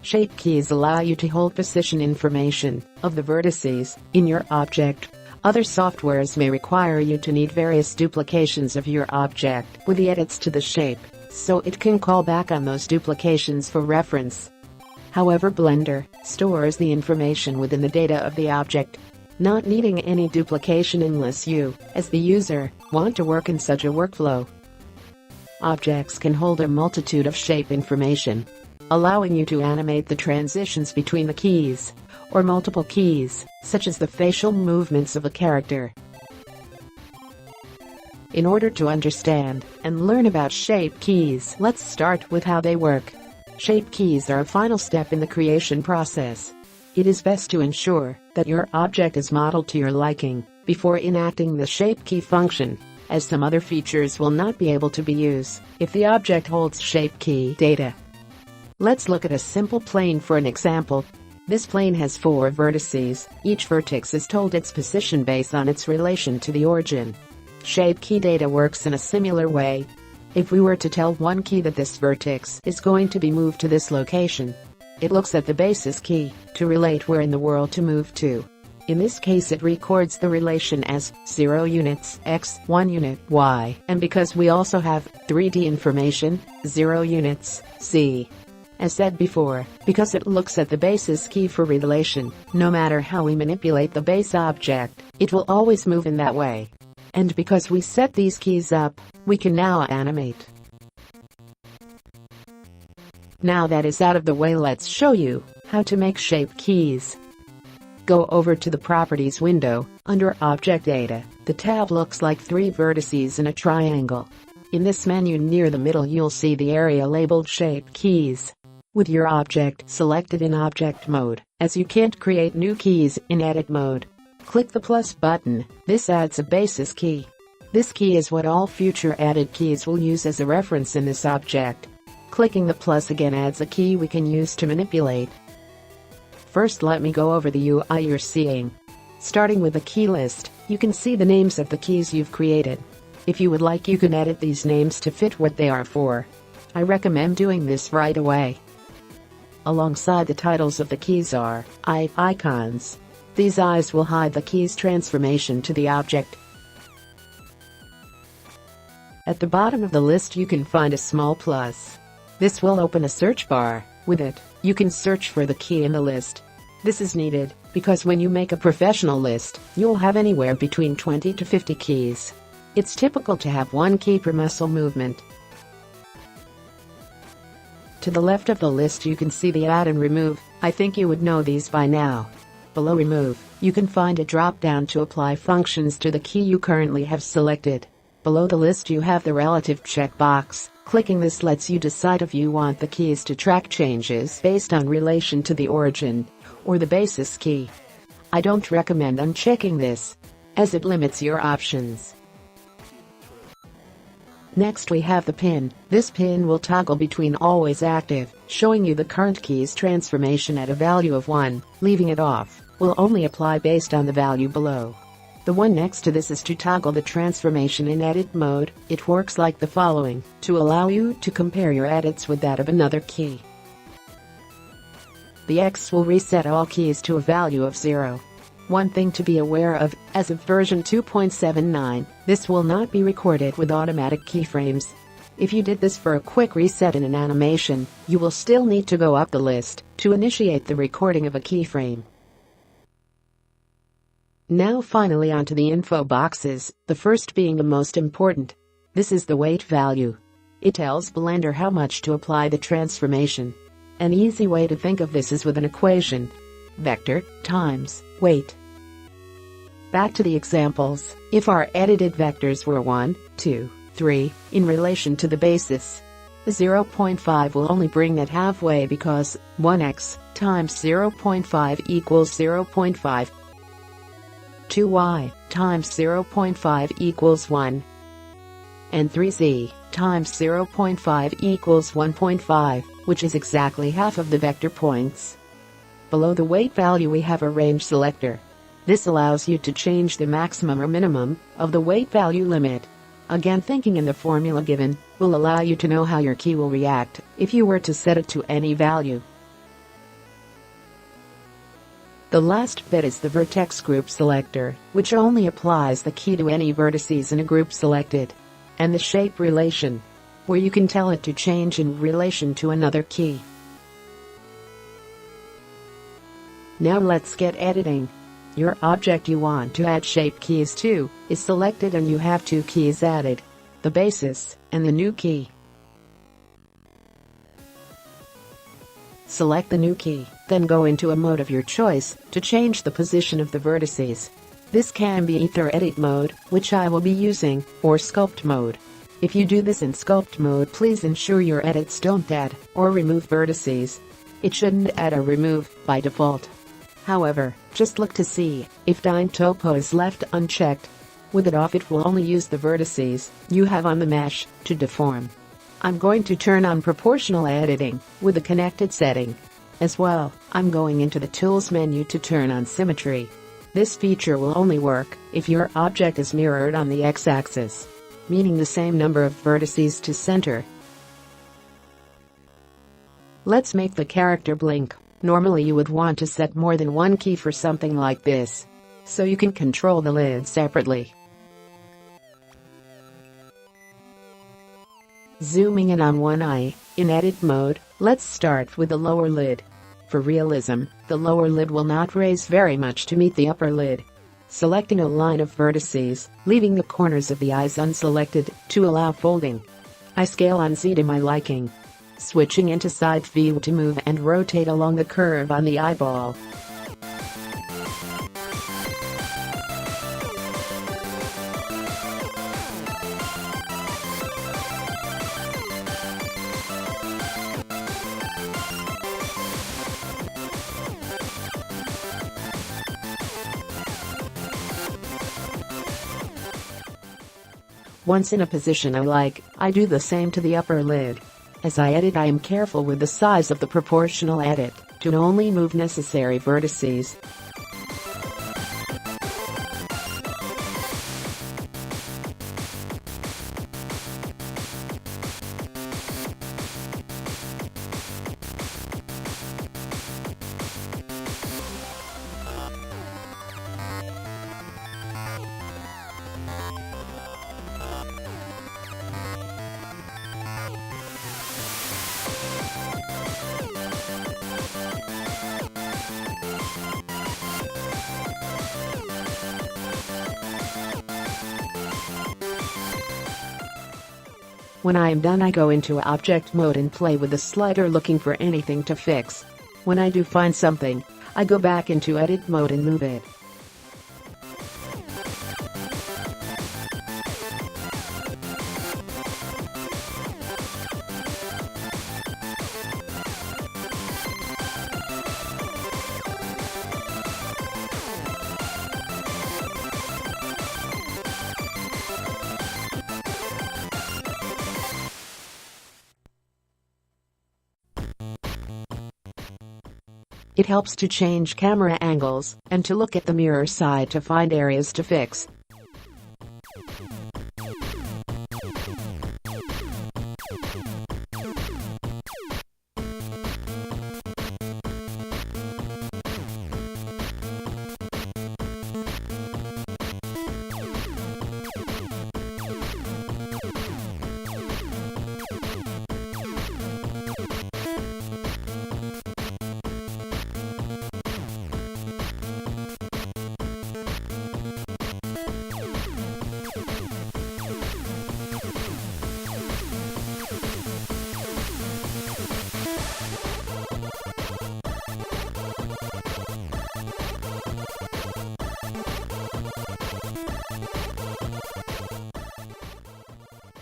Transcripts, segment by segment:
Shape keys allow you to hold position information of the vertices in your object. Other softwares may require you to need various duplications of your object with the edits to the shape, so it can call back on those duplications for reference. However, Blender stores the information within the data of the object, not needing any duplication unless you, as the user, want to work in such a workflow. Objects can hold a multitude of shape information, allowing you to animate the transitions between the keys, or multiple keys, such as the facial movements of a character. In order to understand and learn about shape keys, let's start with how they work. Shape keys are a final step in the creation process. It is best to ensure that your object is modeled to your liking before enacting the shape key function, as some other features will not be able to be used if the object holds shape key data. Let's look at a simple plane for an example. This plane has 4 vertices. Each vertex is told its position based on its relation to the origin. Shape key data works in a similar way. If we were to tell one key that this vertex is going to be moved to this location, it looks at the basis key to relate where in the world to move to. In this case, it records the relation as 0 units x, 1 unit y, and because we also have 3D information, 0 units z. As said before, because it looks at the basis key for relation, no matter how we manipulate the base object, it will always move in that way. And because we set these keys up, we can now animate. Now that is out of the way, let's show you how to make shape keys. Go over to the Properties window. Under Object Data, the tab looks like 3 vertices in a triangle. In this menu near the middle, you'll see the area labeled Shape Keys, with your object selected in object mode, as you can't create new keys in edit mode. Click the plus button. This adds a basis key. This key is what all future added keys will use as a reference in this object. Clicking the plus again adds a key we can use to manipulate. First, let me go over the UI you're seeing. Starting with the key list, you can see the names of the keys you've created. If you would like, you can edit these names to fit what they are for. I recommend doing this right away. Alongside the titles of the keys are icons. These eyes will hide the key's transformation to the object. At the bottom of the list you can find a small plus. This will open a search bar. With it, you can search for the key in the list. This is needed because when you make a professional list, you'll have anywhere between 20 to 50 keys. It's typical to have 1 key per muscle movement. To the left of the list you can see the Add and Remove. I think you would know these by now. Below Remove, you can find a drop-down to apply functions to the key you currently have selected. Below the list you have the Relative checkbox. Clicking this lets you decide if you want the keys to track changes based on relation to the origin or the basis key. I don't recommend unchecking this, as it limits your options. Next we have the pin. This pin will toggle between always active, showing you the current key's transformation at a value of 1, leaving it off will only apply based on the value below. The one next to this is to toggle the transformation in edit mode. It works like the following, to allow you to compare your edits with that of another key. The X will reset all keys to a value of 0. One thing to be aware of, as of version 2.79, this will not be recorded with automatic keyframes. If you did this for a quick reset in an animation, you will still need to go up the list to initiate the recording of a keyframe. Now finally onto the info boxes, the first being the most important. This is the weight value. It tells Blender how much to apply the transformation. An easy way to think of this is with an equation. Vector times weight. Back to the examples. If our edited vectors were 1, 2, 3, in relation to the basis, 0.5 will only bring that halfway because 1x times 0.5 equals 0.5. 2y times 0.5 equals 1. And 3z times 0.5 equals 1.5, which is exactly half of the vector points. Below the weight value we have a range selector. This allows you to change the maximum or minimum of the weight value limit. Again, thinking in the formula given will allow you to know how your key will react if you were to set it to any value. The last bit is the vertex group selector, which only applies the key to any vertices in a group selected. And the shape relation, where you can tell it to change in relation to another key. Now let's get editing. Your object you want to add shape keys to is selected and you have two keys added, the basis and the new key. Select the new key, then go into a mode of your choice to change the position of the vertices. This can be either edit mode, which I will be using, or sculpt mode. If you do this in sculpt mode, please ensure your edits don't add or remove vertices. It shouldn't add or remove by default. However, just look to see if Dine Topo is left unchecked. With it off, it will only use the vertices you have on the mesh to deform. I'm going to turn on proportional editing with the connected setting. As well, I'm going into the Tools menu to turn on symmetry. This feature will only work if your object is mirrored on the x-axis, meaning the same number of vertices to center. Let's make the character blink. Normally you would want to set more than one key for something like this, so you can control the lid separately. Zooming in on one eye, in edit mode, let's start with the lower lid. For realism, the lower lid will not raise very much to meet the upper lid. Selecting a line of vertices, leaving the corners of the eyes unselected to allow folding. I scale on Z to my liking. Switching into side view to move and rotate along the curve on the eyeball. Once in a position I like, I do the same to the upper lid. As I edit, I am careful with the size of the proportional edit to only move necessary vertices. When I am done, I go into object mode and play with the slider looking for anything to fix. When I do find something, I go back into edit mode and move it. It helps to change camera angles and to look at the mirror side to find areas to fix.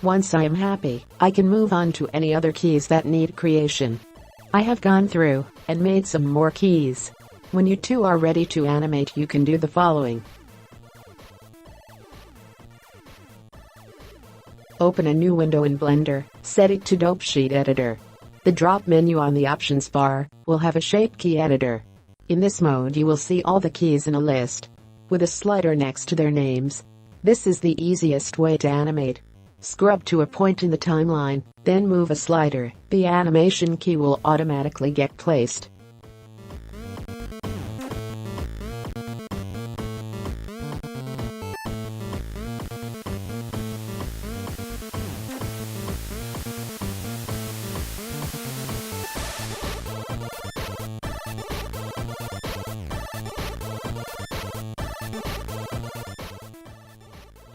Once I am happy, I can move on to any other keys that need creation. I have gone through and made some more keys. When you two are ready to animate, you can do the following. Open a new window in Blender, set it to Dope Sheet Editor. The drop menu on the options bar will have a shape key editor. In this mode you will see all the keys in a list, with a slider next to their names. This is the easiest way to animate. Scrub to a point in the timeline, then move a slider. The animation key will automatically get placed.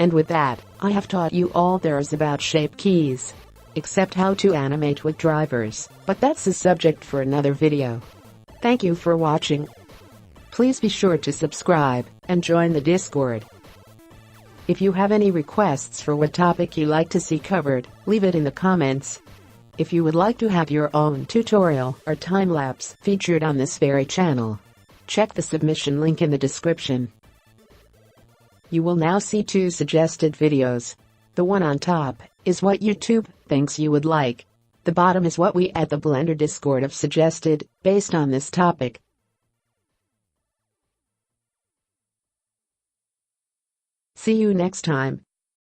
And with that, I have taught you all there is about shape keys. Except how to animate with drivers, but that's a subject for another video. Thank you for watching. Please be sure to subscribe and join the Discord. If you have any requests for what topic you like to see covered, leave it in the comments. If you would like to have your own tutorial or time-lapse featured on this very channel, check the submission link in the description. You will now see 2 suggested videos. The one on top is what YouTube thinks you would like. The bottom is what we at the Blender Discord have suggested based on this topic. See you next time.